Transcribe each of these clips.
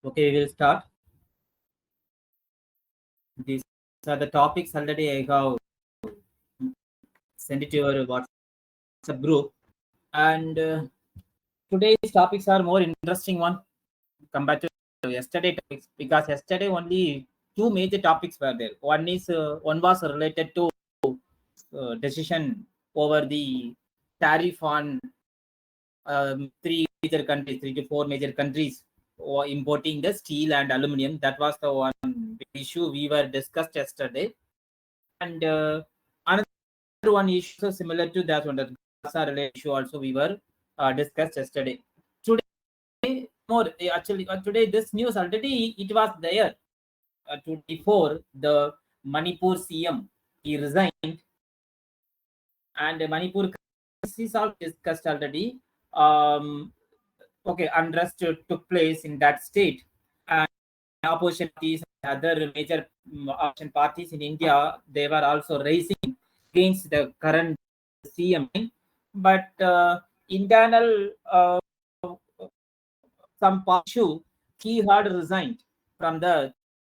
Okay, we will start. These are the topics already I have sent it to your WhatsApp group. And today's topics are more interesting one compared to yesterday topics, because yesterday only two major topics were there. One was related to decision over the tariff on three to four major countries importing the steel and aluminum. That was the one issue we were discussed yesterday. And another one issue similar to that one, the Gaza related issue also we were discussed yesterday. Today, today this news already it was there. Before the Manipur CM, he resigned, and Manipur is all discussed already. Unrest took place in that state, and opposition parties, other major opposition parties in India, they were also raising against the current CM. But internal some issue, he had resigned from the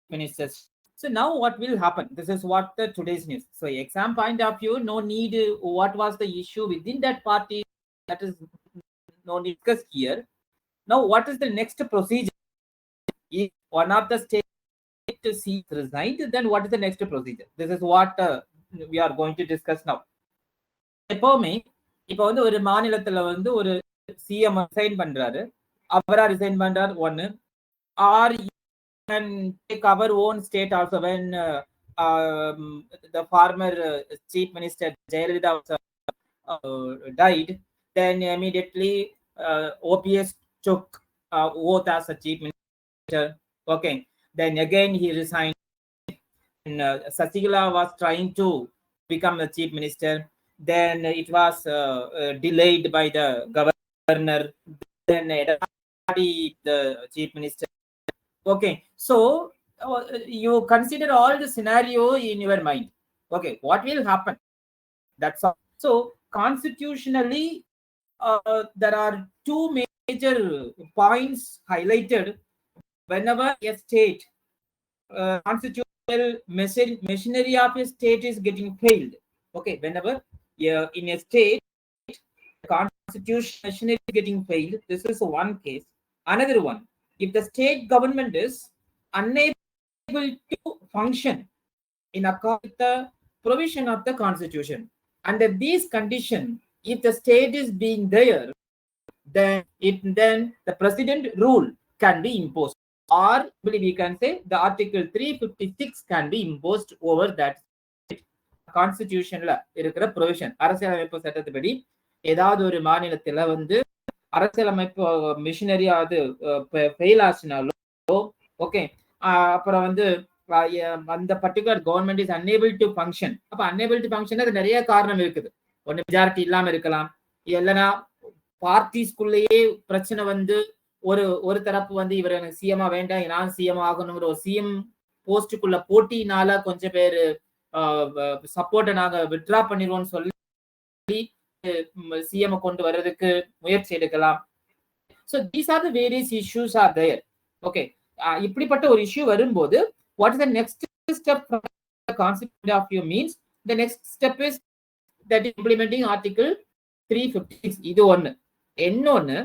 ministers. So now what will happen? This is what the today's news. So exam point of view, no need. What was the issue within that party? That is no need to discuss here. Now, what is the next procedure? If one of the state seats resigned, then what is the next procedure? This is what we are going to discuss now. எப்பவுமே இப்போ வந்து ஒரு மாநிலத்துல வந்து ஒரு CM resign பண்றாரு, அவரா resign பண்றார் ஒன்னு, R can take our own state also. When the former chief minister Jayalalitha died, then immediately OPS took oath as a chief minister. Okay, then again he resigned. And Sasigala was trying to become the chief minister. Then it was delayed by the governor. Then the chief minister. Okay, so you consider all the scenario in your mind. Okay, what will happen? That's all. So constitutionally, there are two major points highlighted whenever a state constitutional machinery of a state is getting failed. Okay, whenever in a state constitutional machinery is getting failed, this is one case. Another one, if the state government is unable to function in accordance with the provision of the constitution, under these conditions, if the state is being there, then the president rule can be imposed, or we can say the article 356 can be imposed over that கான்ஸ்டிடியூஷன்ல இருக்கிற provision. அரசியலமைப்பு சட்டத்துப்படி ஏதாவது ஒரு மாநிலத்துல வந்து அரசியலமைப்பு machinery அது fail ஆச்சுனாலோ, okay, அப்புறம் வந்து அந்த particular government is unable to function. அப்ப அன்ஏபிள் டு ஃபங்க்ஷன் அது நிறைய காரணம் இருக்குது. ஒன்னு மெஜாரிட்டி இல்லாம இருக்கலாம், இல்லைன்னா பார்ட்டிஸ்குள்ளேயே பிரச்சனை வந்து ஒரு தரப்பு வந்து இவர் எனக்கு சிஎம்ஆ வேண்டாம், நான் சிஎம் ஆகணுங்கிற ஒரு சிஎம் போஸ்டுக்குள்ள போட்டினால கொஞ்சம் பேர் சப்போர்ட்டை நாங்க வித்ட்ரா பண்ணிடுவோம்னு சொல்லி சிஎம் கொண்டு வர்றதுக்கு முயற்சி எடுக்கலாம். So these are the various issues are there. Okay, இப்படிப்பட்ட ஒரு இஷ்யூ வரும்போது what is the next step from the concept of view means the next step is that implementing article 356. இது ஒன்னு. இன்னொன்னு,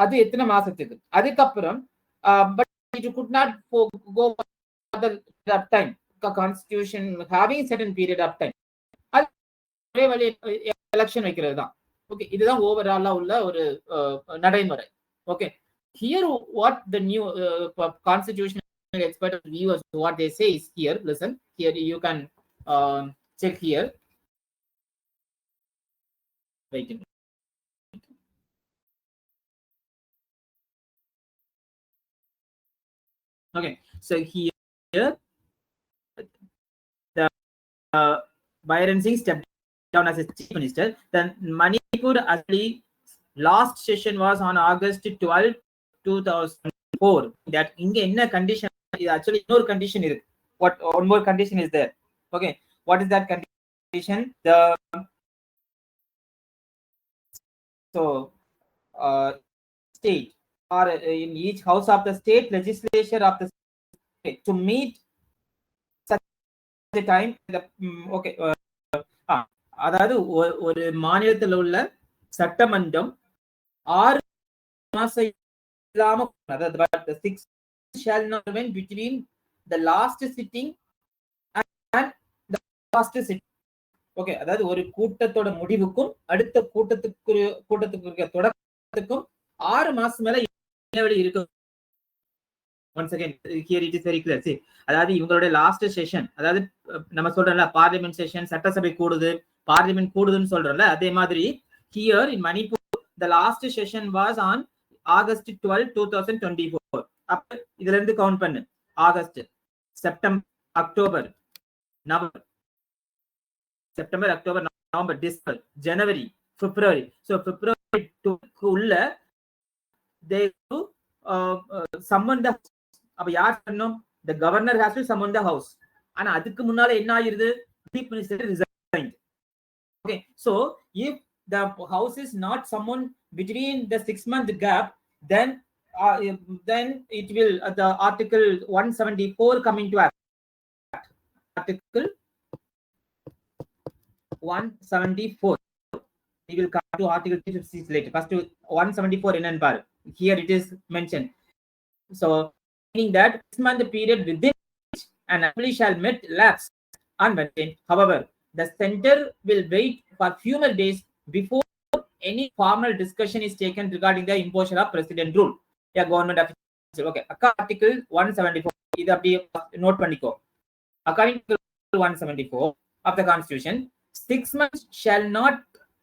அது எத்தனை மாசத்துக்கு, அதுக்கப்புறம் but it could not go further that time. Constitution having certain period of time, election வைக்கிறது தான். Okay, இதுதான் ஓவராலா உள்ள ஒரு நடைமுறை. Okay, here what the new constitutional expert viewers what they say is here. Listen, here you can check here. Wait a minute. Okay, so here the Byron Singh stepped down as a chief minister. Then Manipur actually last session was on August 12, 2004. That inga enna condition is actually no condition is what one more condition is there. Okay, what is that condition? The state or in each house of the state legislature of the state to meet such a time. Okay, அதாவது ஒரு மாநிலத்தில் உள்ள சட்டமன்றம் 6 மாசம் இல்லாம, அதாவது but the 6 shall not win between the last sitting and the first sitting. Okay, அதாவது ஒரு கூட்டத்தோட முடிவுக்கும் அடுத்த கூட்டத்துக்கு தொடக்கத்துக்கும் 6 மாசம் மேல இடைவெளி இருக்கு. once again here it is very clear. See, அதாவது இவங்களோட லாஸ்ட் செஷன், அதாவது நம்ம சொல்றோம்ல பார்லிமெண்ட் செஷன், சட்டசபை கூடுது, பார்லிமெண்ட் கூடுதுன்னு சொல்றோம்ல, அதே மாதிரி here in Manipur the last session was on August 12, 2024. அப்ப இதுல இருந்து கவுண்ட் பண்ணு, August, September, October, November, September, October, November, December, January, February. So February 2 உள்ள they summon the, அப்ப யார் பண்ணணும்? the governor has to summon the house. ஆனா அதுக்கு முன்னால என்ன ஆயிருது? chief minister resigned. Okay, so if the house is not summoned between the 6-month gap, then it will the article 174 coming to act. Article 174. We will come to article 356 later. First 174 in and bar. Here it is mentioned. So meaning that 6-month period within which an assembly shall meet lapse unmaintained. However, the center will wait for few more days before any formal discussion is taken regarding the imposition of president rule. Yeah, government official. Okay, article 174. இது அப்படியே note பண்ணிக்கோ. According to 174 of the constitution, 6 months shall not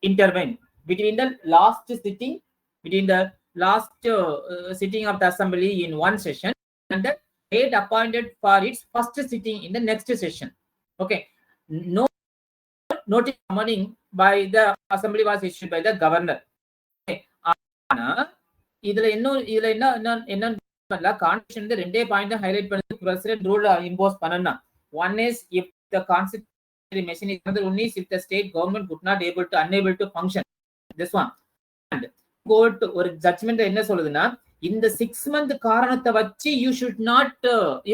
intervene between the last sitting of the assembly in one session and the date appointed for its first sitting in the next session. Okay, no notice summoning by the assembly was issued by the governor. ஆனா இதுல என்ன constitution வந்து ரெண்டே point highlight பண்ணி president rule impose பண்ணனா. one is if the constitutional machine is another one is if the state government would not unable to function. This one. And court ஒரு judgement என்ன சொல்லுதுன்னா, இந்த 6 month காரணத்தை வச்சு you should not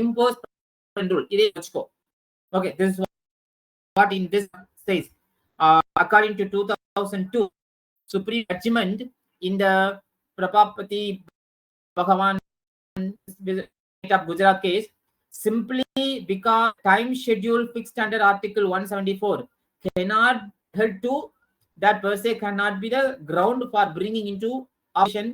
impose rule. இதே வச்சுக்கோ. Okay, this is what in this says. According to 2002 Supreme Judgment in the Prapapati Bhagavan of Gujarat case, simply because time schedule fixed under Article 174 cannot help to that per se cannot be the ground for bringing into option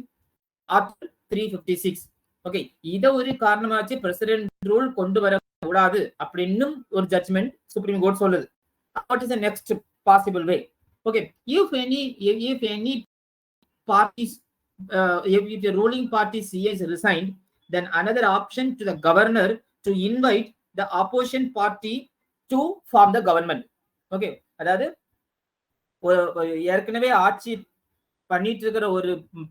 Article 356. Okay, இத ஒரு காரணமா வச்சு president rule கொண்டு வர கூடாது அப்படின்னு ஒரு judgement supreme court சொல்லுது. What is the next possible way? Okay, if any parties if the ruling party is resigned, then another option to the governor to invite the opposition party to form the government. Okay, அதாவது ஏற்கனவே ஆட்சி பண்ணிட்டு இருக்கிற ஒரு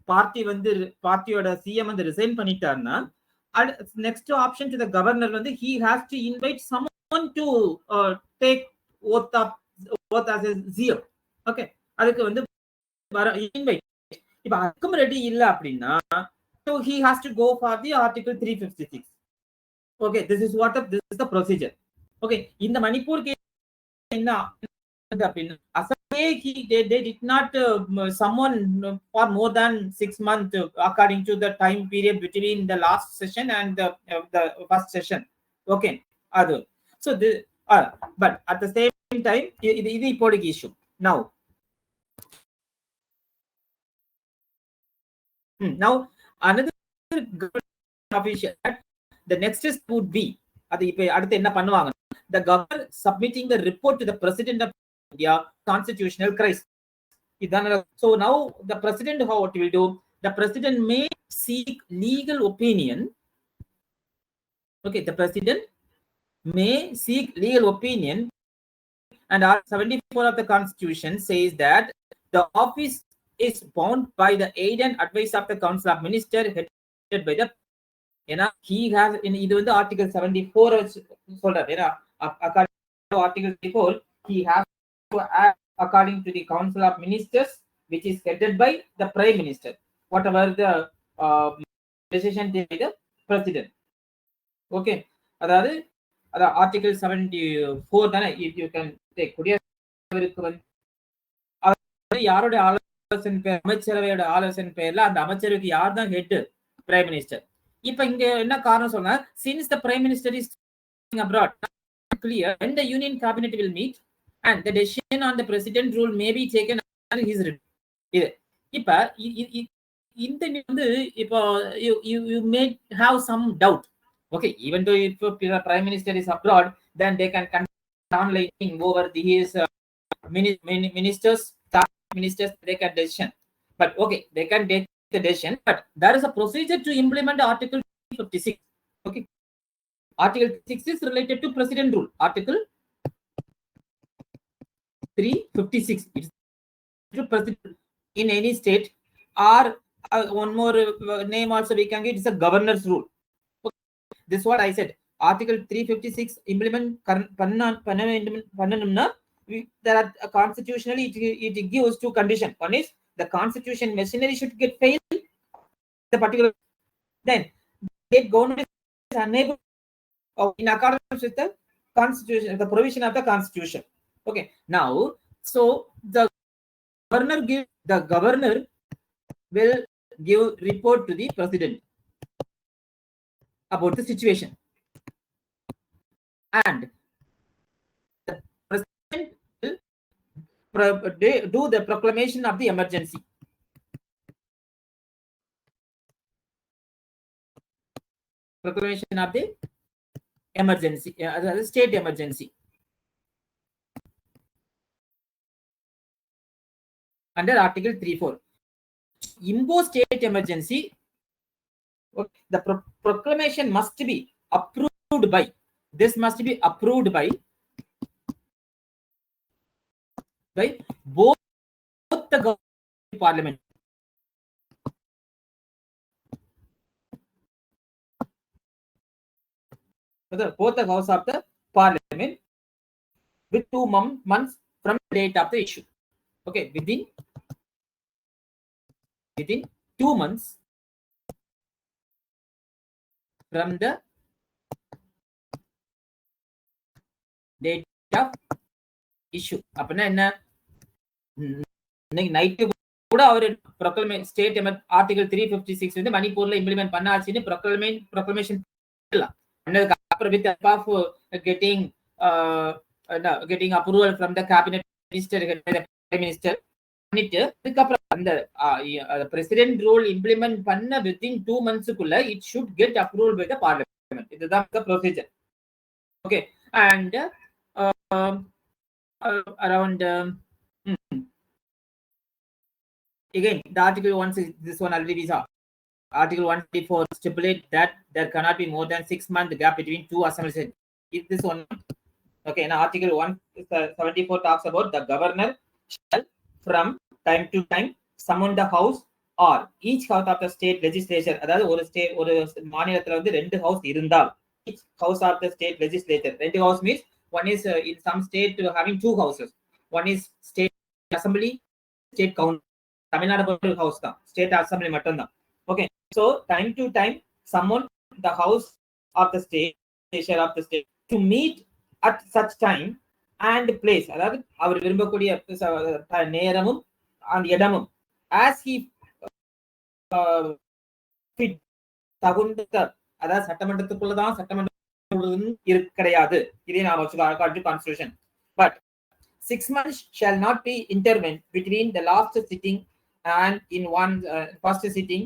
பார்ட்டியோட CM வந்து resign பண்ணிட்டாருன்னா, next option to the governor வந்து he has to invite someone to take oath as a zeal. Okay, அதுக்கு வந்து invite. இப்ப அதுக்கும் ரெடி இல்ல அப்படின்னா, so he has to go for the article 356. Okay, this is the procedure. Okay, in the Manipur case என்ன அப்படின்னா, they did not summon for more than 6 months according to the time period between the last session and the first session. Okay, adu so but at the same time இது இப்போதைக்கு issue. Now another official, the next step would be அது இப்ப அடுத்து என்ன பண்ணுவாங்க, the governor submitting the report to the president of India constitutional crisis. So now the president, how what will do, the president may seek legal opinion. Okay, the president may seek legal opinion, and Article 74 of the constitution says that the office is bound by the aid and advice of the council of minister headed by the he has in இது வந்து article 74 சொல்றாரு. according to article 74 he has to act according to the council of ministers which is headed by the prime minister. Whatever the decision taken by the president. Okay, அதாவது article 74 தானே, if you can take குடியரசுக்கு வந்து யாருடைய ஆலோசனை பேர், அமைச்சரவையோட ஆலோசனை பேர்ல அந்த அமைச்சருக்கு யார் தான் ஹெட், பிரைம் மினிஸ்டர். இப்ப இங்க என்ன காரணம் சொன்னா, since the prime minister is abroad, clear when the union cabinet will meet and the decision on the president rule may be taken under his review. இது இப்ப இந்த வந்து இப்போ you may have some doubt. Okay, even though if the prime minister is abroad, then they can conduct online over his ministers, they can decision. But okay, they can take the decision, but there is a procedure to implement Article 56. Okay, Article 6 is related to president rule. Article 356 is to president in any state, or one more name also we can get, it's a governor's rule. Okay. This is what I said. Article 356 implement பண்ணனும்னா there are constitutionally it gives two conditions. One is the constitution machinery should get failed the particular, then state government is unable in accordance with the constitution, the provision of the constitution. Okay, now so the governor will give report to the president about the situation, and the president will do the proclamation of the emergency. Proclamation of the emergency, state emergency under Article 34. Impose state emergency, the proclamation must be approved by, this must be approved by both the government parliament. Both the house of the parliament with 2 months from the date of the issue. Okay, within 2 months from the date of issue. அப்படின்னா என்ன, இன்னைக்கு night கூட அவர் proclamation state article 356 வந்து மணிப்பூர்ல implement பண்ணாச்சுன்னு proclamation with the help of getting approval from the cabinet minister, the prime minister, பண்ணிட்டு அதுக்கப்புறம் அந்த president rule implement பண்ண within 2 months குள்ள it should get approved by the parliament. இதுதான் the procedure. Okay, and around again the article 1, this one already we saw. Article 154 stipulate that there cannot be more than 6 month gap between two assemblies. Is this one? Okay, now Article 174 talks about the governor shall from time to time summon the house or each house of the state legislature. அதாவது ஒரு மாநிலத்துல வந்து 2 house இருந்தால், each house of the state legislature, 2 house means one is in some state having 2 houses. One is state assembly, state council. Tamil Nadu ஒரு house தான், state assembly மட்டும் தான். Okay, so time to time summon the house of the state, of the state to meet at such time and place. அதாவது அவர் விரும்பக்கூடிய நேரமும் அந்த இடமும் as he fit தகுந்த, அதாவது சட்டமன்றத்துக்குள்ளதான் சட்டமன்றம் கிடையாது. இதே நான் வச்சு constitution. But 6 months shall not be intervened between the last sitting and in one first sitting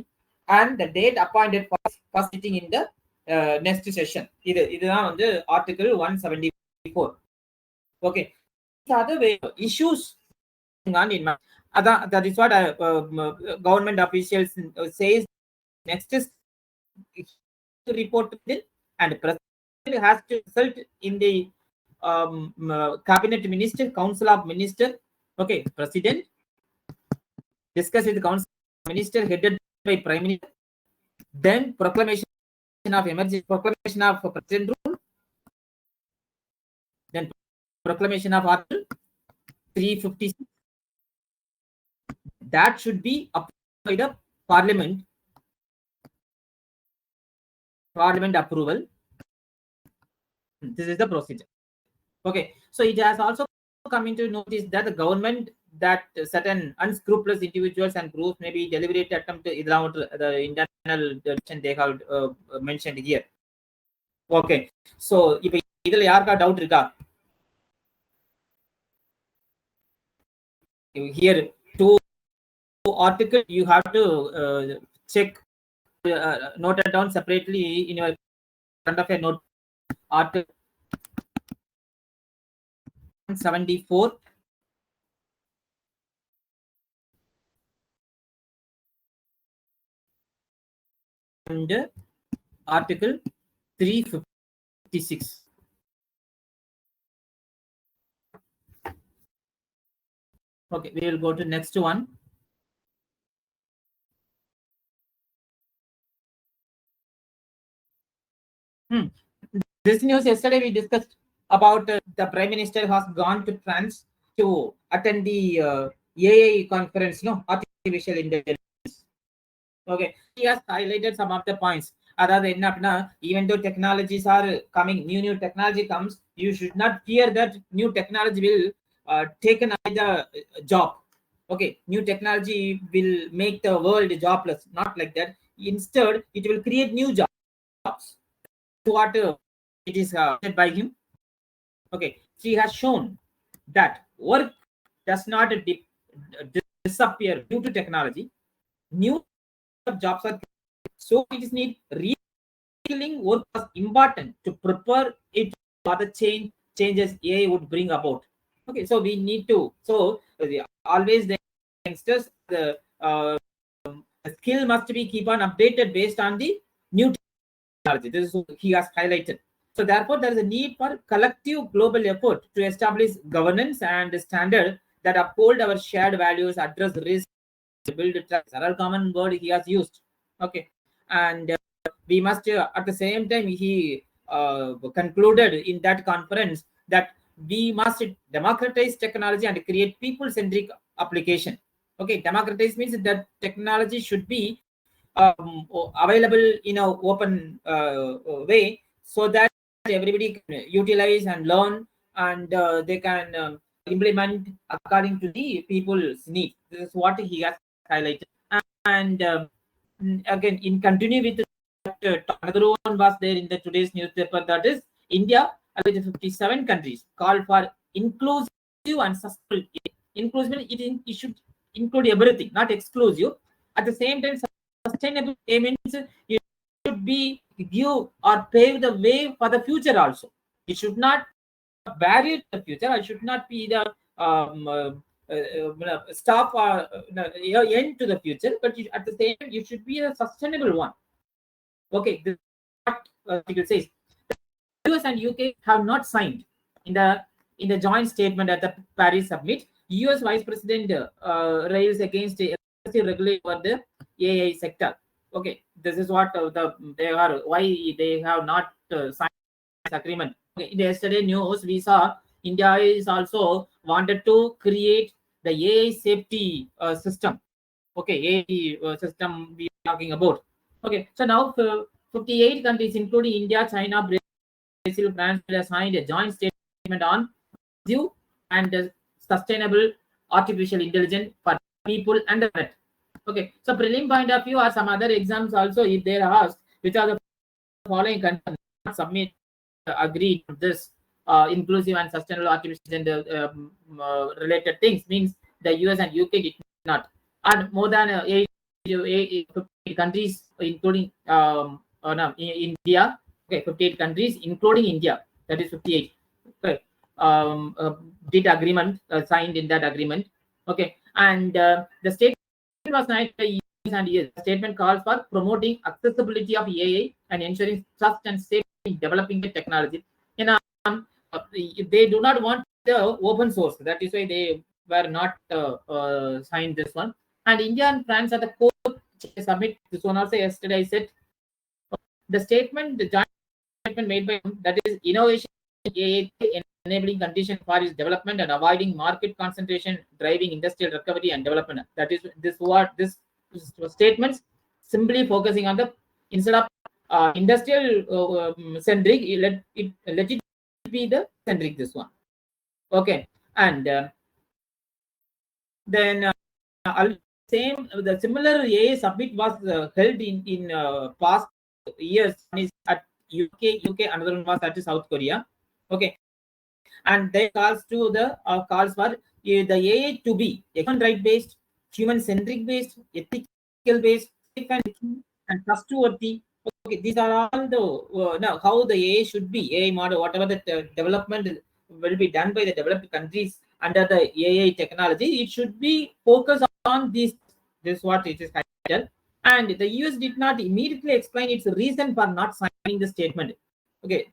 and the date appointed for first sitting in the next session. இதுதான் வந்து article 174. Okay, these are the issues on in that is what government officials says. Next is to report to them, and president has to consult in the cabinet minister, council of minister. Okay, president discuss with the council of minister headed by prime minister, then proclamation of emergency, proclamation of president rule, then proclamation of article 356. That should be approved by the parliament Parliament approval. This is the procedure. Okay, so it has also come into notice that the government that certain unscrupulous individuals and groups may be deliberate attempt to the internal direction they have mentioned here. Okay, so இப்போ இதுல யாருக்கா doubt இருக்கா? Here two article you have to check, note it down separately in your front of a note. Article 74 and article 356. Okay, we will go to next one. This news yesterday we discussed about the Prime Minister has gone to France to attend the AI conference, no, artificial intelligence. Okay, he has highlighted some of the points. Even though technologies are coming, new technology comes, you should not fear that new technology will take away the job. Okay, new technology will make the world jobless. Not like that. Instead, it will create new jobs. What it is said by him. Okay, she has shown that work does not disappear due to technology. New jobs are, so it is need reskilling work was important to prepare it for the changes AI would bring about. Okay, so we need to, so always the youngsters, the skill must be keep on updated based on the new technology. This is what he has highlighted. So therefore, there is a need for collective global effort to establish governance and standard that uphold our shared values, address risk, build trust. There are common word he has used. Okay, and we must at the same time he concluded in that conference that we must democratize technology and create people-centric application. Okay, democratize means that technology should be available in an open way so that everybody can utilize and learn, and they can implement according to the people's need. This is what he has highlighted. And again, in continue with that, another one was there in the today's newspaper, that is India with 57 countries call for inclusive and sustainable. Inclusive, it should include everything, not exclusive. At the same time, sustainable means it should be give or pave the way for the future also. It should not barrier to the future. I should not be the stop or end to the future, but at the same time, you should be a sustainable one. Okay, this is what article says. The US and UK have not signed in the joint statement at the Paris summit. US Vice President rails against the aggressive regulation over the AI sector. Okay, this is what they are, why they have not signed this agreement. Okay, in yesterday news we saw India is also wanted to create the AI safety system. Okay, AI system we are talking about. Okay, so now 58 countries including India, China, Brazil, France have signed a joint statement on and sustainable artificial intelligence for people and the planet. Okay, so prelim point of view or some other exams also, if they are asked which are the following countries not submit agreed to this inclusive and sustainable artificial related things, means the US and UK did not, and more than 50 countries including no, India. Okay, 58 countries including India, that is 58. Okay, did agreement signed in that agreement. Okay, and the statement was signed by US and US. The statement calls for promoting accessibility of AI and ensuring trust and safety in developing the technology. You know, they do not want the open source. That is why they were not signed this one. And India and France are the core submit this one also. Yesterday I said the statement, the joint statement made by that is innovation AI enabling condition for its development and avoiding market concentration, driving industrial recovery and development. That is this what this statements simply focusing on the, instead of industrial centric. Let it be the centric this one. Okay, and then same the similar AA summit was held in past years. One is at UK, another one was at South Korea. Okay, and they calls to the calls for the AA to be human right based, human centric based, ethical based, and trustworthy. Okay, these are all the now how the AA should be AA model, whatever the development will be done by the developed countries under the AI technology. It should be focused on this. This is what it is titled. And the US did not immediately explain its reason for not signing the statement. Okay,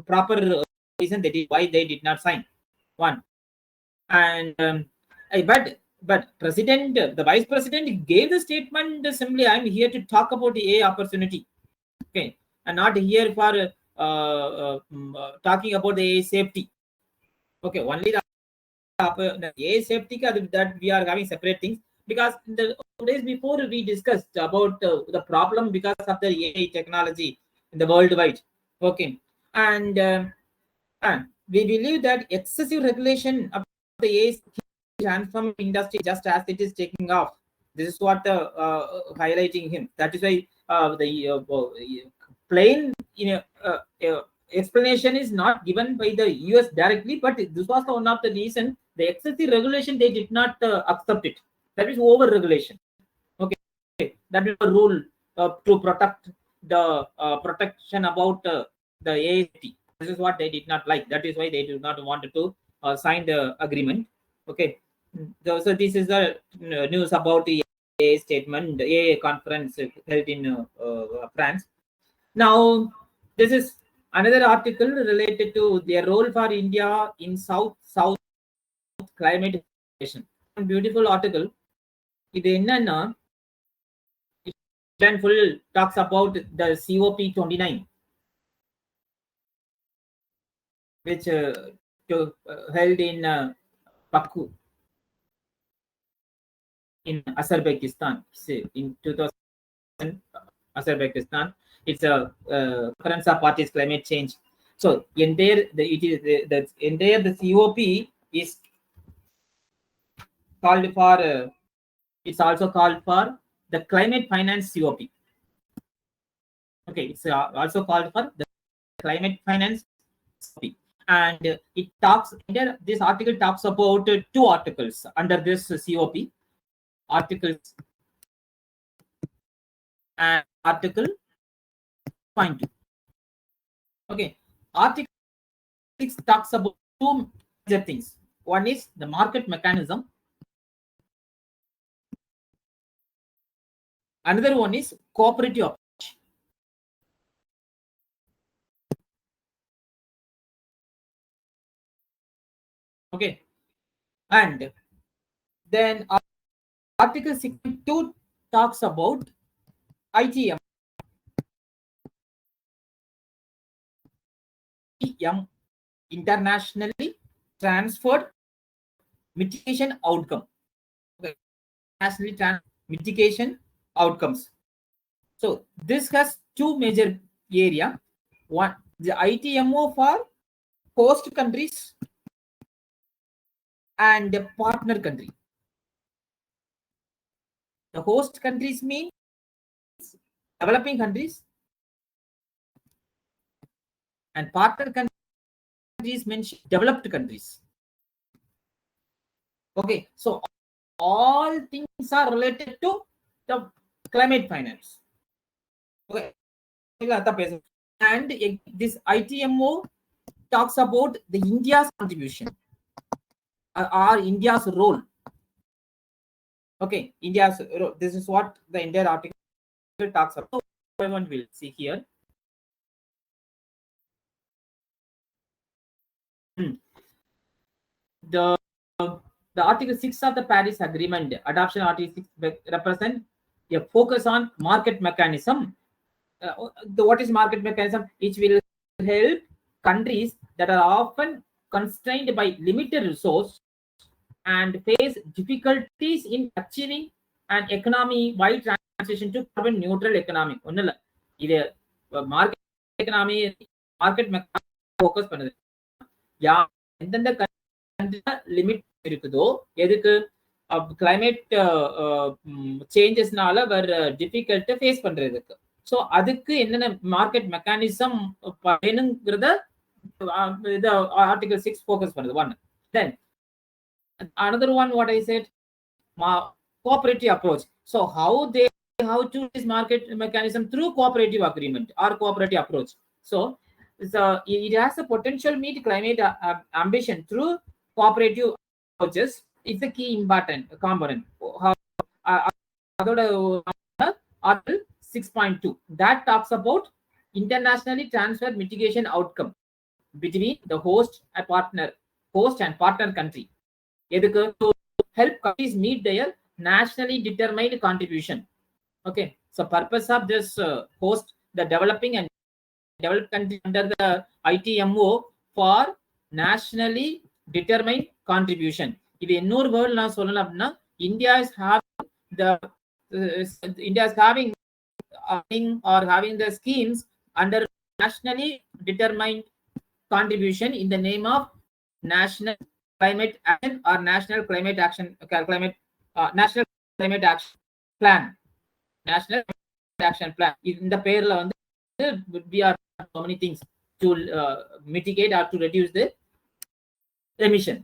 proper reason they did why they did not sign. One, and but president, the vice president gave the statement simply, I'm here to talk about the AI opportunity. Okay, and not here for talking about the AI safety. Okay, only the AI safety that we are having separate things, because in the days before we discussed about the problem because of the AI technology in the worldwide. Okay, and we believe that excessive regulation of the AI transform industry just as it is taking off. This is what highlighting him. That is why the plain explanation is not given by the US directly, but this was one of the reason the excessive regulation they did not accept it. That is over regulation. Okay, that is a rule to protect the protection about the AST. This is what they did not like. That is why they do not want to sign the agreement. Okay, so this is the news about the AA statement, the AA conference held in France. Now, this is another article related to their role for India in South climate action. Beautiful article. இது என்னன்னா full talks about the COP29, which held in Baku in Azerbaijan in 2000. Azerbaijan. It's a conference of parties climate change. So entire the entire the COP is called for. It's also called for the climate finance COP. Okay, it's also called for the climate finance COP. And it talks. This article talks about two articles under this COP. Articles and Article 0.2. Okay, Article 6 talks about two major things. One is the market mechanism. Another one is cooperative approach. Okay, and then Article 6.2 talks about ITM. Internationally transferred mitigation outcome. Okay, internationally mitigation outcomes. So this has two major area. One, the ITMO for host countries and the partner country. The host countries mean developing countries, and partner countries mention developed countries. Okay, so all things are related to the climate finance. Okay, and this ITMO talks about the India's contribution or India's role. Okay, India's role. This is what the entire article talks about. Everyone will see here. The Article 6 of the Paris Agreement, adoption Article 6 represent a focus on market mechanism. What is market mechanism? It will help countries that are often constrained by limited resource and face difficulties in achieving an economy-wide transition to carbon neutral economy. இது market economy market focus பண்ணுது. எந்தெந்த கண்ட்ரில limit இருக்குதோ எதுக்கு climate சேஞ்சஸ்னால வர டிஃபிகல்ட்டை face பண்றதுக்கு. So அதுக்கு என்னென்ன மார்க்கெட் மெக்கானிசம் வேணுங்கிறத இது ஆர்டிகல் 6 ஃபோக்கஸ் பண்ணுது. One. Then another one what I said, cooperative approach. So how to this market mechanism through cooperative agreement or cooperative approach. So it has a potential meet climate ambition through cooperative approaches. It's a key important component. Article 6.2 that talks about internationally transfer mitigation outcome between the host and partner country. To help countries meet their nationally determined contribution. Okay, so purpose of this host the developing and developed countries under the ITMO for nationally determined contribution. இது இன்னொரு word நான் சொல்லணும் அப்படின்னா India is having or having the schemes under nationally determined contribution in the name of national climate action or national climate action national climate action plan. National action plan in the பேர்ல வந்து we are so many things to mitigate or to reduce the emission.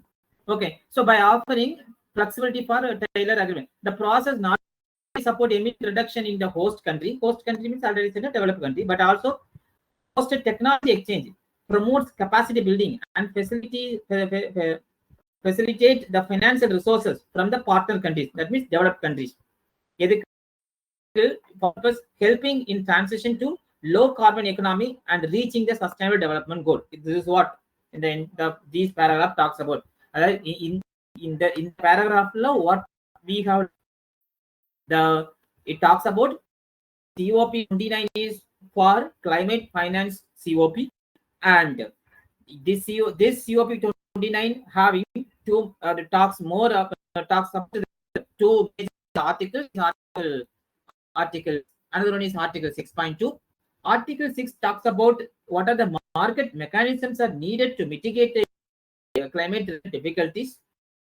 Okay, so by offering flexibility for a tailored agreement, the process not support emission reduction in the host country means already in a developed country, but also hosted technology exchange, promotes capacity building and facilitate the financial resources from the partner countries, that means developed countries. Purpose helping in transition to low carbon economy and reaching the sustainable development goal. This is what these paragraph talks about. In the paragraph law, what we have it talks about COP 29 is for climate finance COP, and this COP 29 having two talks about two articles. Another one is article 6.2. Article 6 talks about what are the market mechanisms are needed to mitigate the climate difficulties.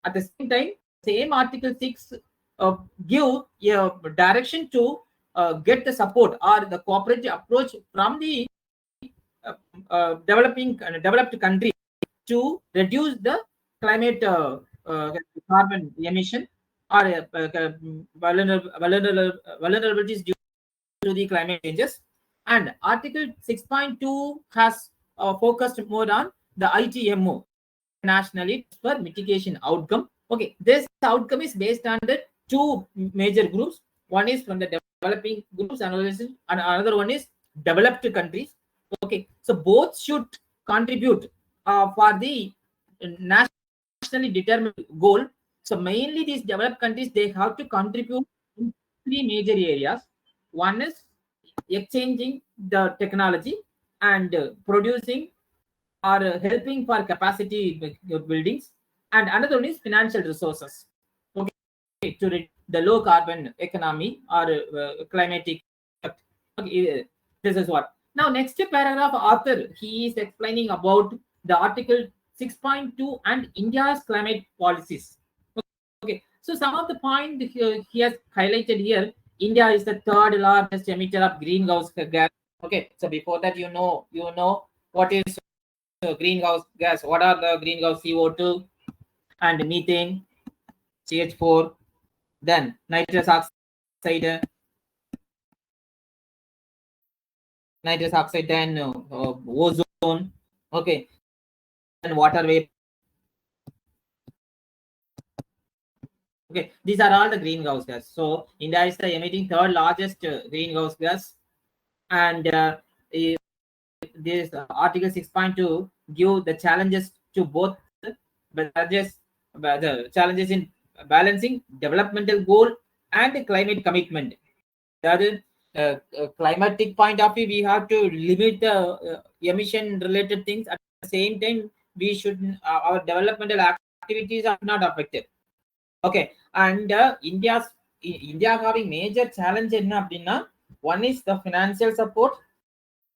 At the same time, same article 6 give a direction to get the support or the cooperative approach from the developed country to reduce the climate carbon emission or vulnerabilities due to the climate changes. And article 6.2 has focused more on the ITMO, nationally for mitigation outcome. Okay, this outcome is based on the two major groups. One is from the developing groups and another one is developed countries. Okay, so both should contribute for the nationally determined goal. So mainly these developed countries, they have to contribute in three major areas. One is exchanging the technology and producing or helping for capacity buildings, and another one is financial resources. Okay, to the low carbon economy or climatic. Okay, this is what. Now next paragraph, author he is explaining about the article 6.2 and India's climate policies. Okay, so some of the point he has highlighted here. India is the third largest emitter of greenhouse gas. Okay, so before that, you know what is greenhouse gas. What are the greenhouse? CO2 and methane, CH4, then nitrous oxide, then ozone. Okay, and water vapor. Okay, these are all the greenhouse gas. So India is the emitting third largest greenhouse gas, and this article 6.2 give the challenges to both the challenges in balancing developmental goal and climate commitment. That is climatic point of view, we have to limit the emission related things. At the same time, we should our developmental activities are not affected. Okay, and India having major challenge enna appadina One is the financial support,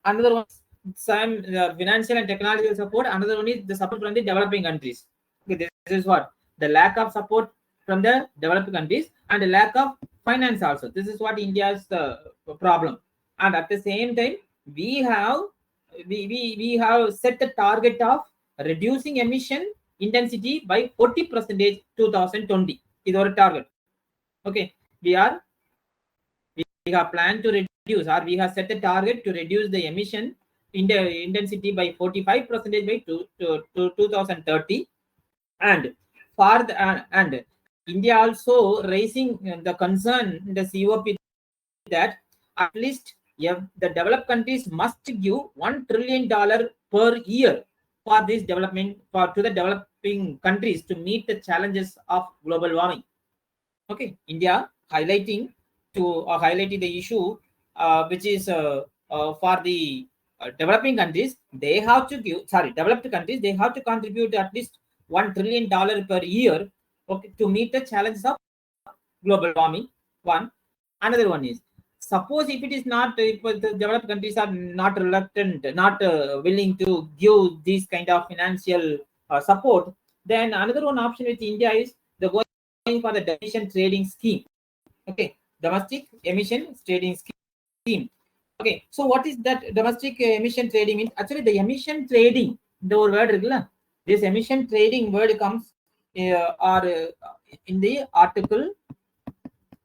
another one is some financial and technological support, another one is the support from the developing countries. Okay, this is what the lack of support from the developed countries and the lack of finance also. This is what India's problem. And at the same time, we have we have set the target of reducing emission intensity by 40% 2020. Is our target. Okay, we have planned to reduce, or we have set a target to reduce the emission in the intensity by 45% by 2030. And for the and India also raising the concern in the COP that at least the developed countries must give $1 trillion per year for this development to the developing countries to meet the challenges of global warming. Okay, India highlighting the issue, which is for the developing countries, they have to give, developed countries, they have to contribute at least $1 trillion per year, okay, to meet the challenges of global warming. One. Another one is, suppose if it is not, if the developed countries are not reluctant, not willing to give this kind of financial support, then another one option with India is the going for the emission trading scheme. Okay, domestic emission trading scheme. Okay, so what is that domestic emission trading means? Actually, the emission trading, the word regular, this emission trading word comes or in the article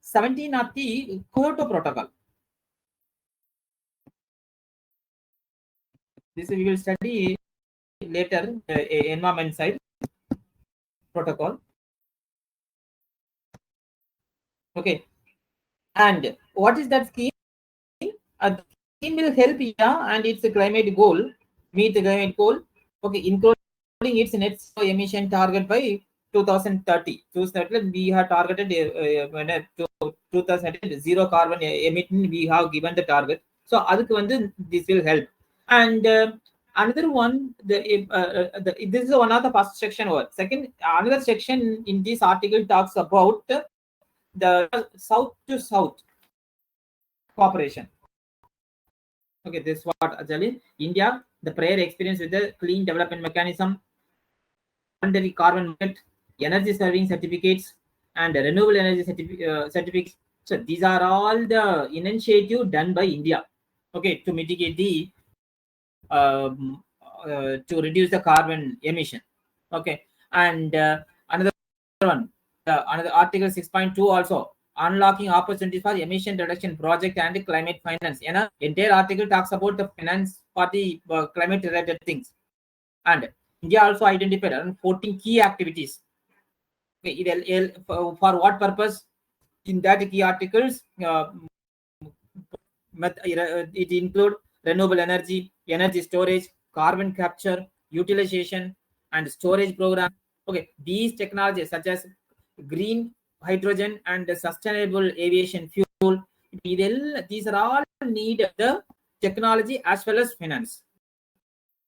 17 of the Kyoto Protocol. This we will study later, environment side protocol. Okay, and what is that scheme? The scheme will help India and its climate goal, meet the climate goal. Okay, including its net emission target by 2030. 2030 we have targeted 2030 zero carbon emitting. We have given the target. So this will help. And another one, this is one of the first section. Second, another section in this article talks about the south to south cooperation. Okay, this is what actually India, the prior experience with the clean development mechanism, voluntary carbon market, energy saving certificates, and renewable energy certificates. So these are all the initiative done by India. Okay, to mitigate the to reduce the carbon emission. Okay, and another one, another article 6.2 also, unlocking opportunities for emission reduction project and climate finance. Entire article talks about the finance for the climate related things. And India also identified around 14 key activities. Okay, for what purpose? In that key articles, it include renewable energy, energy storage, carbon capture, utilization, and storage program. Okay, these technologies such as green hydrogen and sustainable aviation fuel, these are all need the technology as well as finance.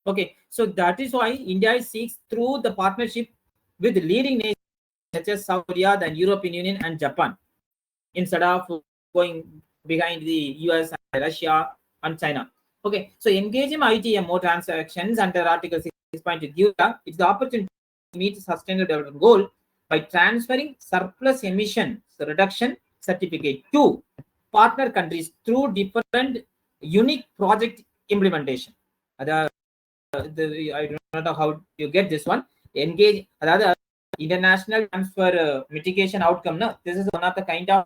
Okay, so that is why India seeks through the partnership with leading nations such as South Korea, the European Union, and Japan, instead of going behind the US, and Russia, and China. Okay, so engaging ITMO transactions under Article 6.2 give it's the opportunity to meet sustainable development goal by transferring surplus emissions reduction certificate to partner countries through different unique project implementation. I don't know how you get this one. Engage another international transfer mitigation outcome. This is one of the kind of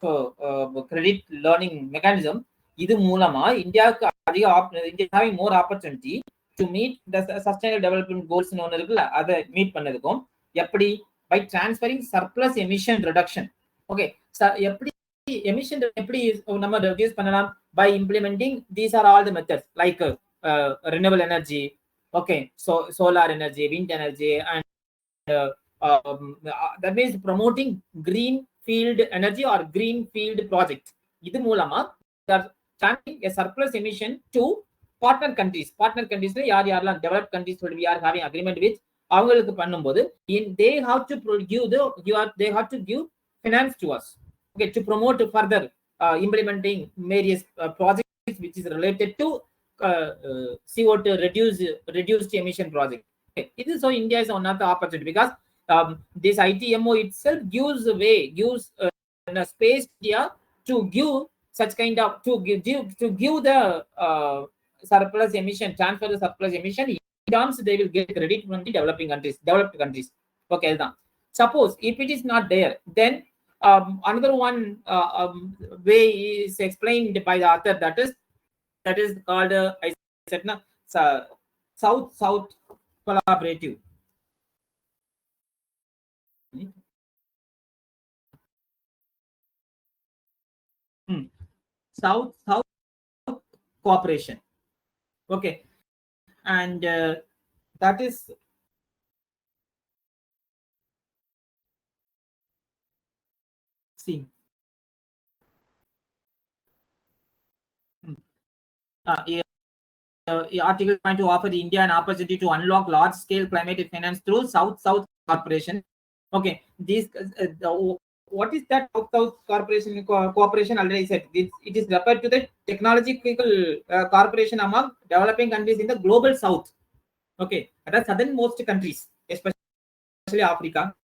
credit learning mechanism. இது மூலமா இந்தியாவுக்கு India having more opportunity to meet the sustainable development goals ஒன்னு இருக்குல்ல, அதை meet பண்ணதுக்கும் எப்படி by transferring surplus emission reduction. Okay, எப்படி emission எப்படி நம்ம reduce பண்ணலாம்? By implementing these are all the methods like renewable energy, okay, so solar energy, wind energy, and that means promoting green field energy or green field project. இது மூலமா transferring a surplus emission to partner countries. Partner countries யார் யாரெல்லாம் developed countries we are having agreement with, அவங்களுக்கு பண்ணும்போது they have to give finance to us, okay, to promote further implementing various projects which is related to CO2 reduced emission project. Okay. It is so India is one of the opportunity because this ITMO itself gives a space here to give such kind of to give the surplus emission, transfer the surplus emission. In terms they will get credit from the developed countries. Okay, suppose if it is not there, then another one way is explained by the author, that is called I said na, South collaborative. South cooperation. Okay, and that is see. Yeah, article trying to offer India an opportunity to unlock large-scale climate finance through South Corporation. Okay, this what is that South Corporation cooperation? Already said it is referred to the technological cooperation among developing countries in the global South. Okay, that are southernmost countries, especially Africa,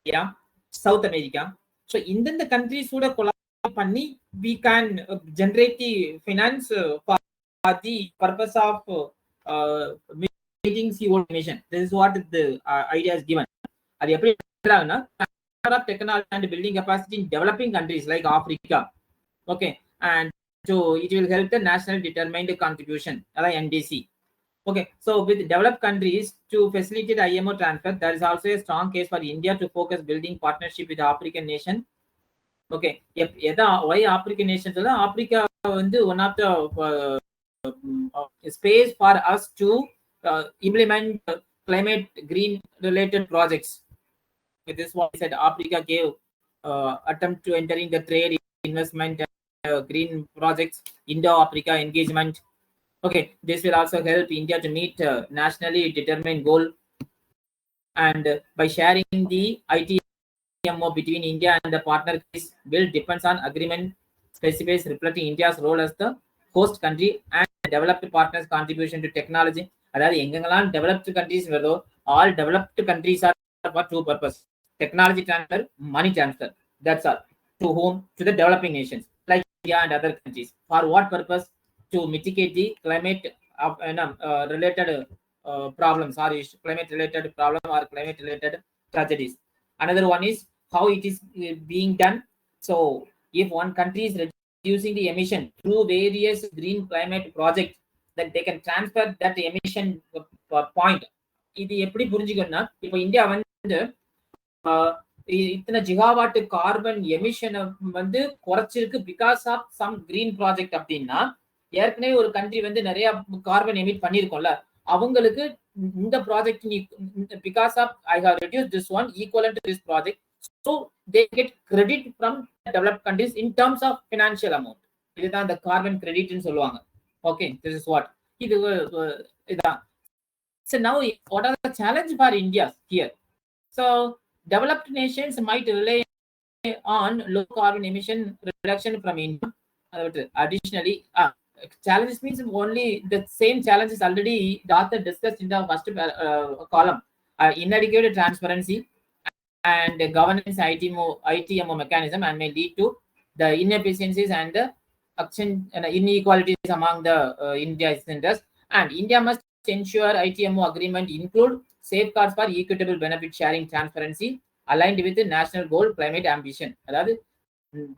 yeah, South America. So in the countries would collaborate, we can generate the finance for the purpose of meeting CO2 emission. This is what the idea is given. Of technology and building capacity in developing countries like Africa. Okay, and so it will help the national determined contribution, NDC. Okay, so with developed countries to facilitate IMO transfer, there is also a strong case for India to focus building partnership with the African nation. Okay, why African nations? Africa is one of the space for us to implement climate green related projects. This is what I said. Africa gave attempt to entering the trade, investment, green projects, Indo-Africa engagement. Okay, this will also help India to meet nationally determined goal. And by sharing the ITMO between India and the partner countries will depends on agreement specifies reflecting India's role as the host country and developed partners' contribution to technology. Aதாவது developed countries all developed countries are for two purposes: technology transfer, money transfer. That's all. To whom? To the developing nations like India and other countries. For what purpose? To mitigate the climate related problems or climate related problem or climate related tragedies. Another one is how it is being done. So if one country is reducing the emission through various green climate projects, then they can transfer that emission point. இது எப்படி புரிஞ்சுக்கணும்னா இப்போ India வந்து இத்தனை gigawatt carbon எமிஷனை வந்து குறைச்சிருக்கு because of some green project அப்படின்னா, ஏற்கனவே ஒரு கண்ட்ரி வந்து நிறைய கார்பன் எமிட் பண்ணிருக்கோம்ல, அவங்களுக்கு இந்த project because of I have reduce this one equivalent to this project, so they get credit from developed countries in terms of financial amount. இதுதான் இந்த கார்பன் கிரெடிட்னு சொல்லுவாங்க. ஓகே, திஸ் இஸ் வாட் இது இதான். So now what are the challenge for India here? So developed nations might rely on low carbon emission reduction from India. Additionally, challenges means only the same challenges already the author discussed in the first column. Inadequate transparency and governance ITMO mechanism and may lead to the inefficiencies and the action inequalities among the India's centers. And India must ensure ITMO agreement include safeguards for equitable benefit sharing transparency aligned with the national goal climate ambition. That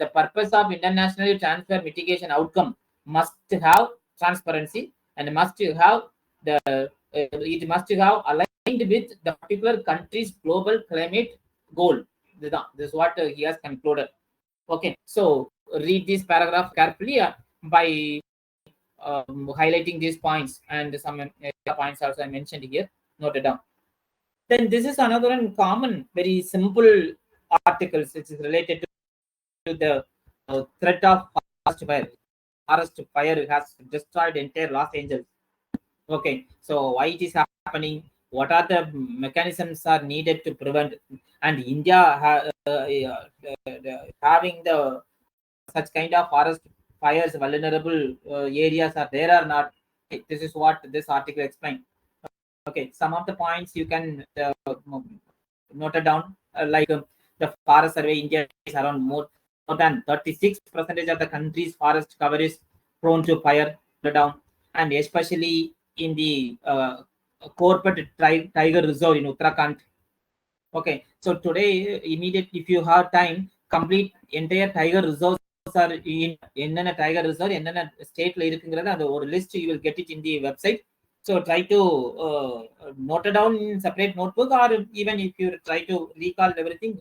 the purpose of international transfer mitigation outcome must have transparency and must have the it must have aligned with the particular country's global climate goal. This is what he has concluded. Okay, so read this paragraph carefully by highlighting these points, and some points also I mentioned here, noted down. Then this is another one common, very simple articles which is related to the threat of forest fire. Forest fire has destroyed entire Los Angeles. Okay, so why it is happening? What are the mechanisms are needed to prevent? And India having the such kind of forest fires, vulnerable areas are there or not. Okay, this is what this article explains. Okay, some of the points you can note it down. Like the forest survey, India is around more than 36% of the country's forest cover is prone to fire down, and especially in the corporate tiger reserve in Uttarakhand. Okay, so today, immediately, if you have time, complete entire tiger reserves are in என்னென்ன tiger reserve என்னென்ன ஸ்டேட்ல இருக்குங்கிறது அந்த ஒரு list you will get it in the website. So try to note it down in separate notebook, or even if you try to recall everything,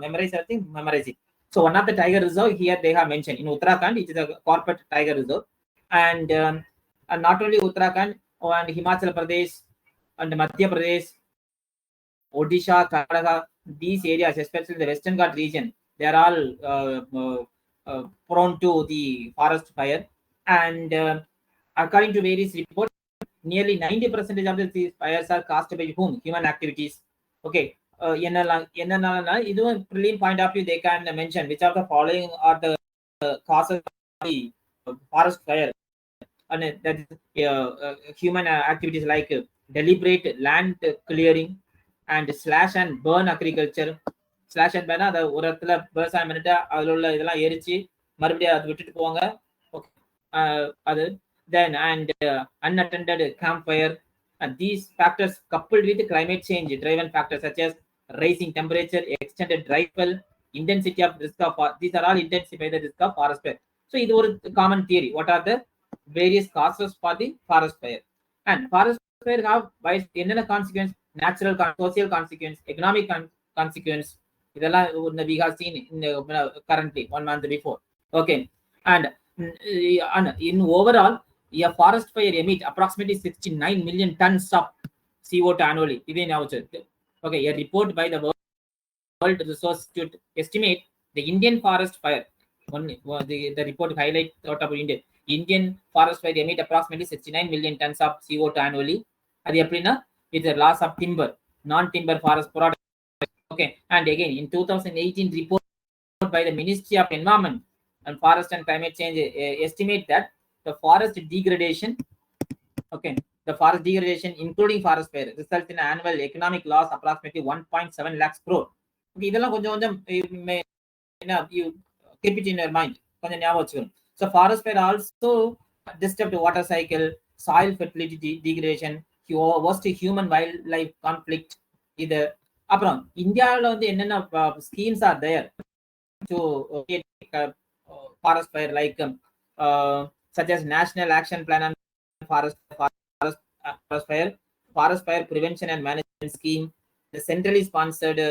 memorize everything, memorize it. So one of the tiger reserve here they have mentioned in Uttarakhand, it is a corporate tiger reserve, and not only Uttarakhand and Himachal Pradesh and Madhya Pradesh, Odisha, Karnataka, these areas, especially the Western Ghat region, they are all prone to the forest fire. And according to various reports, nearly 90% of these fires are caused by whom? Human activities. Okay. இதுவும் brilliant point of view they can mention which of the following are the causes of the forest fire. And that is human activities like deliberate land clearing and slash and burn agriculture. Slash and பேனா அதை ஒரு இடத்துல விவசாயம் பண்ணிட்டு அதில் உள்ள இதெல்லாம் எரிச்சு மறுபடியும் அதை விட்டுட்டு போவாங்க. ஓகே, அது then and unattended campfire. And these factors coupled with climate change driven factors such as rising temperature, extended dry spell, intensity of risk of these are all intensify the risk of forest fire. So இது ஒரு common theory. What are the various causes for the forest fire? And forest fire have என்னென்ன consequence? Natural, social consequence, economic consequence. இதெல்லாம் we have seen in currently 1 month before. Okay, and in overall, a forest fire emit approximately 69 million tons of CO2 annually. Okay, a report by the World Resource Institute estimate the Indian forest fire. The report highlights out of Indian forest fire emit approximately 69 million tons of CO2 annually. அது எப்படின்னா with the loss of timber, non-timber forest product. Okay, and again in 2018 report by the Ministry of Environment and Forest and Climate Change estimate that the forest degradation, okay, the forest degradation including forest fire results in annual economic loss approximately 1.7 lakhs crore. Okay, இதெல்லாம் கொஞ்சம் கொஞ்சம் you keep it in your mind, கொஞ்சம் ஞாபகம் வச்சுக்கணும். So forest fire also disrupt water cycle, soil fertility degradation, worst human wildlife conflict. இது அப்புறம் இந்தியாவில் வந்து என்னென்ன schemes are there to forest fire like such as National Action Plan on Forest Fire Prevention and Management Scheme, the centrally sponsored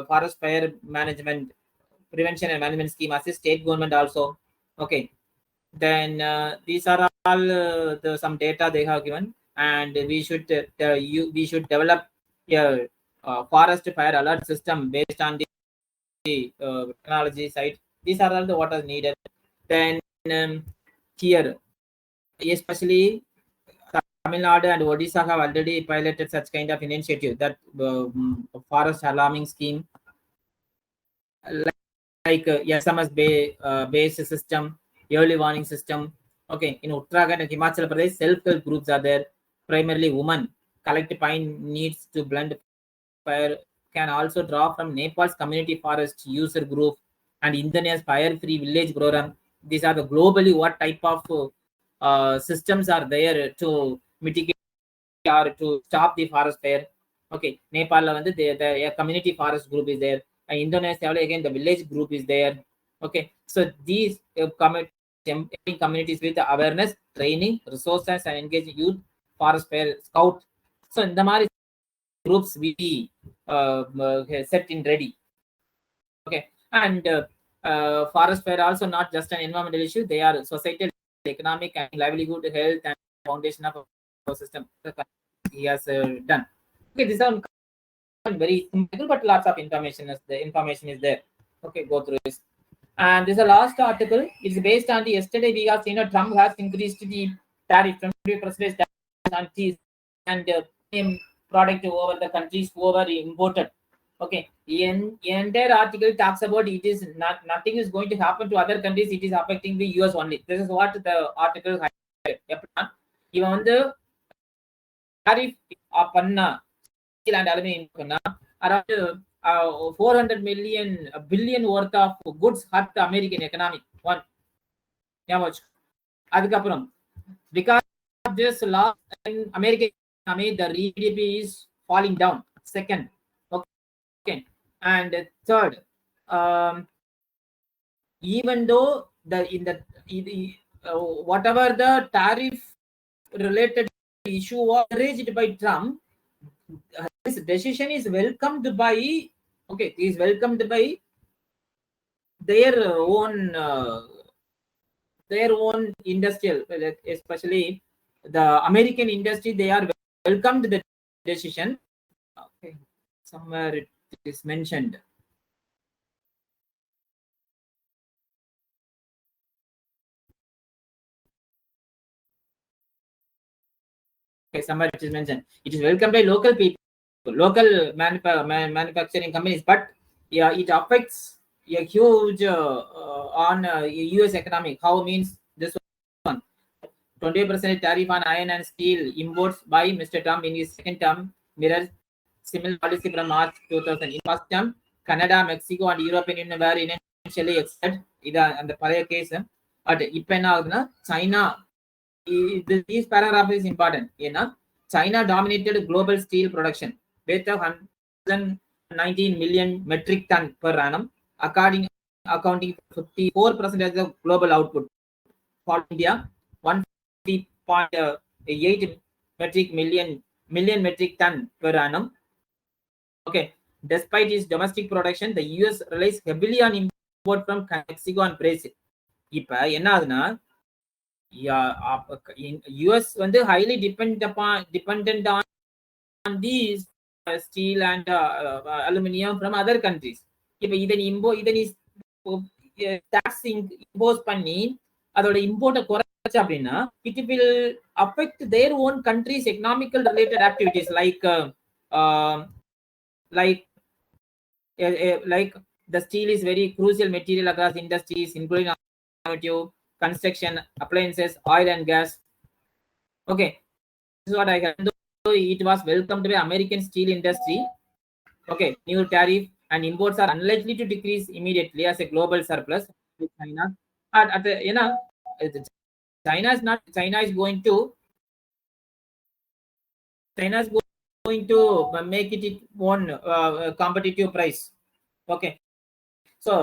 Forest Fire Management Prevention and Management Scheme, assist state government also. Okay, then these are all some data they have given, and we should develop forest fire alert system based on the technology side. These are all the what is needed. Then here, especially Tamil Nadu and Odisha have already piloted such kind of initiative, that forest alarming scheme, like SMS based system, early warning system. Okay, in Uttarakhand and Himachal Pradesh, self-help groups are there, primarily women collect pine needs to blend fire, can also draw from Nepal's community forest user group and Indonesia's fire-free village program. These are the globally what type of systems are there to mitigate or to stop the forest fire. Okay, Nepal the community forest group is there, and Indonesia again the village group is there. Okay, so these communities with the awareness, training, resources, and engaging youth, forest fire scout. So in the மாதிரி groups we set in ready. Okay, and forest fire also not just an environmental issue, they are societal, economic, and livelihood, health, and foundation of our system. He has done. Okay, this is very simple, but lots of information is there. Okay, go through this. And this is the last article. It's based on the yesterday we have seen Trump has increased the tariff from 20% on cheese and product over the countries over imported. Okay, entire article talks about it is not nothing is going to happen to other countries. It is affecting the US only. This is what the article highlighted. இவன் வந்து tariff பண்ணா steel and aluminum பண்ணா around 400 million billion worth of goods hurt American economy. One, ஞாபகம் வச்சுக்கோ. அதுக்கப்புறம் because of this law in American economy, the GDP is falling down. Second, okay, and third, um, even though the in the whatever the tariff related issue was raised by Trump, this decision is welcomed by is welcomed by their own industrial, especially the American industry. They are welcomed the decision. Okay, somewhere it is mentioned. Okay, somewhere it is mentioned. It is welcomed by local people, local manufacturing companies, but yeah, it affects a huge on US economic. How means this one 20% tariff on iron and steel imports by Mr. Trump in his second term mirrors similar policy from March 2000. In first term, Canada, Mexico, and European Union were initially accepted. And the prior case, but இப்போ என்ன ஆகுதுன்னா China. These paragraph is important. China dominated global steel production with 119 million metric ton per annum, accounting for 54% of the global output. For India, 150.8 million metric ton per annum. Okay, despite its domestic production, the US relies heavily on import from Mexico and Brazil. இப்ப என்ன ஆகுதுன்னா US வந்து highly dependent on these steel and aluminum from other countries. இப்ப இதனை tax impose பண்ணி அதோட இம்போர்ட்டை குறைச்சு அப்படின்னா it will affect their own countries economical related activities like the steel is very crucial material across industries including automotive, construction, appliances, oil and gas. Okay, this is what I heard. It was welcomed by American steel industry. Okay, new tariff and imports are unlikely to decrease immediately as a global surplus with China. China is going to make it its own competitive price. Okay, so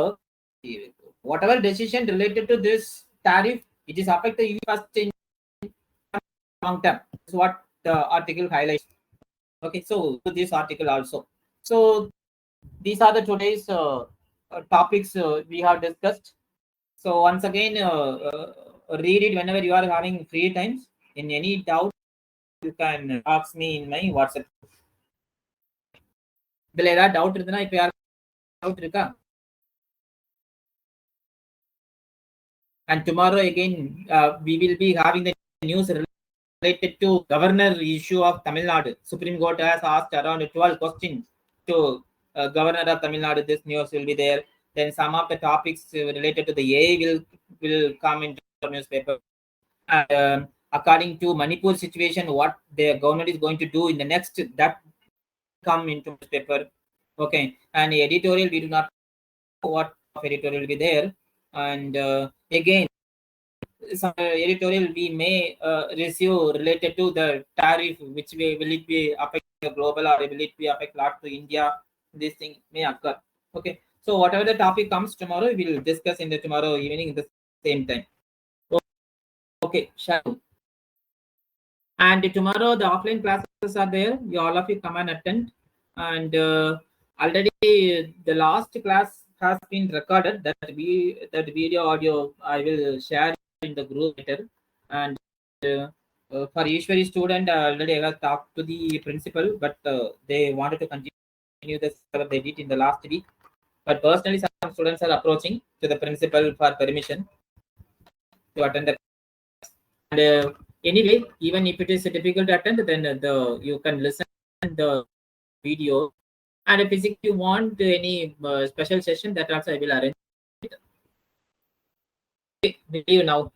whatever decision related to this tariff, it is affect the US in long term. This is what the article highlights. Okay, so this article also. So these are the today's topics we have discussed. So once again, read it whenever you are having free times. In any doubt, you can ask me in my WhatsApp. இதுல ஏதாவது doubt இருந்ததுன்னா இப்ப யார் doubt இருக்கா? And tomorrow again, we will be having the news related to governor issue of Tamil Nadu. Supreme Court has asked around 12 questions to governor of Tamil Nadu. This news will be there. Then some of the topics related to the AI will come into the newspaper. And according to Manipur situation, what the government is going to do in the next, that come into newspaper. Okay, and editorial, we do not know what editorial will be there. And again, some editorial we may receive related to the tariff, which will it be affect the global or will it be affect lot to India? This thing may occur. Okay, so whatever the topic comes tomorrow, we will discuss in the tomorrow evening at the same time. Okay, sure. And tomorrow the offline classes are there. All of you come and attend. And already the last class has been recorded. That video audio I will share in the group later. And for Ishwari student, already I have talked to the principal, but they wanted to continue this they did in the last week. But personally, some students are approaching to the principal for permission to attend the class. And anyway, even if it is difficult to attend, then you can listen to the video And if you want any special session, that also I will arrange. With you now.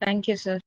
Thank you, sir.